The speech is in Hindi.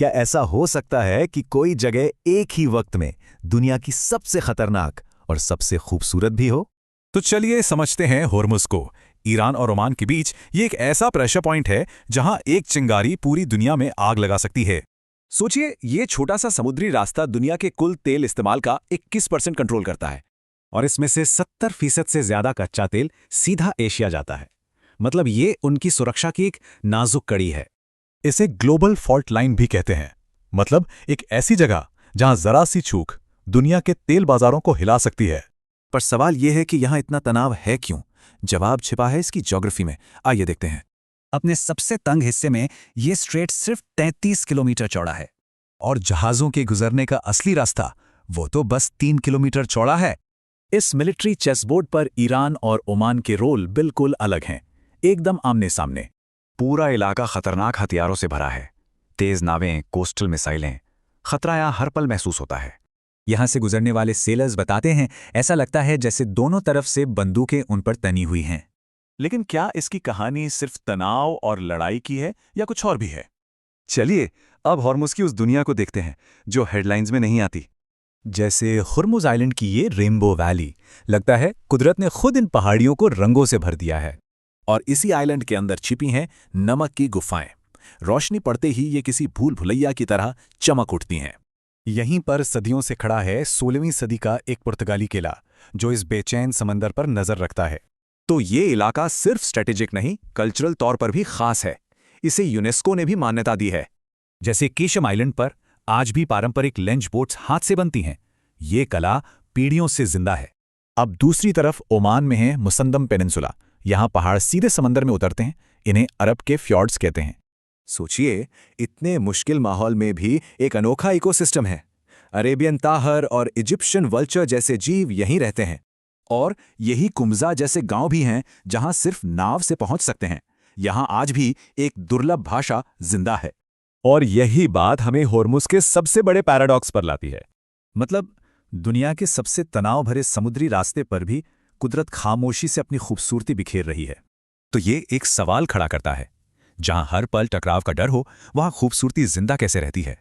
क्या ऐसा हो सकता है कि कोई जगह एक ही वक्त में दुनिया की सबसे खतरनाक और सबसे खूबसूरत भी हो? तो चलिए समझते हैं होर्मुज को। ईरान और ओमान के बीच ये एक ऐसा प्रेशर पॉइंट है जहां एक चिंगारी पूरी दुनिया में आग लगा सकती है। सोचिए, ये छोटा सा समुद्री रास्ता दुनिया के कुल तेल इस्तेमाल का 21% कंट्रोल करता है, और इसमें से 70% से ज्यादा कच्चा तेल सीधा एशिया जाता है। मतलब ये उनकी सुरक्षा की एक नाजुक कड़ी है। इसे ग्लोबल फॉल्ट लाइन भी कहते हैं। मतलब एक ऐसी जगह जहां जरा सी चूक दुनिया के तेल बाजारों को हिला सकती है। पर सवाल यह है कि यहां इतना तनाव है क्यों? जवाब छिपा है इसकी ज्योग्राफी में। आइए देखते हैं। अपने सबसे तंग हिस्से में ये स्ट्रेट सिर्फ 33 किलोमीटर चौड़ा है, और जहाजों के गुजरने का असली रास्ता वो तो बस 3 किलोमीटर चौड़ा है। इस मिलिट्री चेसबोर्ड पर ईरान और ओमान के रोल बिल्कुल अलग हैं, एकदम आमने सामने। पूरा इलाका खतरनाक हथियारों से भरा है। तेज नावें, कोस्टल मिसाइलें, खतरा यहां हर पल महसूस होता है। यहां से गुजरने वाले सेलर्स बताते हैं, ऐसा लगता है जैसे दोनों तरफ से बंदूकें उन पर तनी हुई हैं। लेकिन क्या इसकी कहानी सिर्फ तनाव और लड़ाई की है या कुछ और भी है? चलिए अब हॉर्मुज की उस दुनिया को देखते हैं जो हेडलाइंस में नहीं आती। जैसे हुर्मुज आइलैंड की ये रेनबो वैली, लगता है कुदरत ने खुद इन पहाड़ियों को रंगों से भर दिया है। और इसी आइलैंड के अंदर छिपी हैं नमक की गुफाएं। रोशनी पड़ते ही ये किसी भूल भुलैया की तरह चमक उठती हैं। यहीं पर सदियों से खड़ा है 16वीं सदी का एक पुर्तगाली किला, जो इस बेचैन समंदर पर नजर रखता है। तो ये इलाका सिर्फ स्ट्रेटेजिक नहीं, कल्चरल तौर पर भी खास है। इसे यूनेस्को ने भी मान्यता दी है। जैसे केशम आइलैंड पर आज भी पारंपरिक लेंज बोट्स हाथ से बनती हैं। ये कला पीढ़ियों से जिंदा है। अब दूसरी तरफ ओमान में है मुसंदम पेनिनसुला। यहाँ पहाड़ सीधे समंदर में उतरते हैं। इन्हें अरब के फ्यॉर्ड्स कहते हैं। सोचिए, इतने मुश्किल माहौल में भी एक अनोखा इकोसिस्टम है। अरेबियन ताहर और इजिप्शियन वल्चर जैसे जीव यहीं रहते हैं। और यही कुम्जा जैसे गांव भी हैं जहां सिर्फ नाव से पहुंच सकते हैं। यहां आज भी एक दुर्लभ भाषा जिंदा है। और यही बात हमें होर्मुज के सबसे बड़े पैराडॉक्स पर लाती है। मतलब दुनिया के सबसे तनाव भरे समुद्री रास्ते पर भी कुदरत खामोशी से अपनी खूबसूरती बिखेर रही है। तो ये एक सवाल खड़ा करता है, जहां हर पल टकराव का डर हो, वहां खूबसूरती जिंदा कैसे रहती है?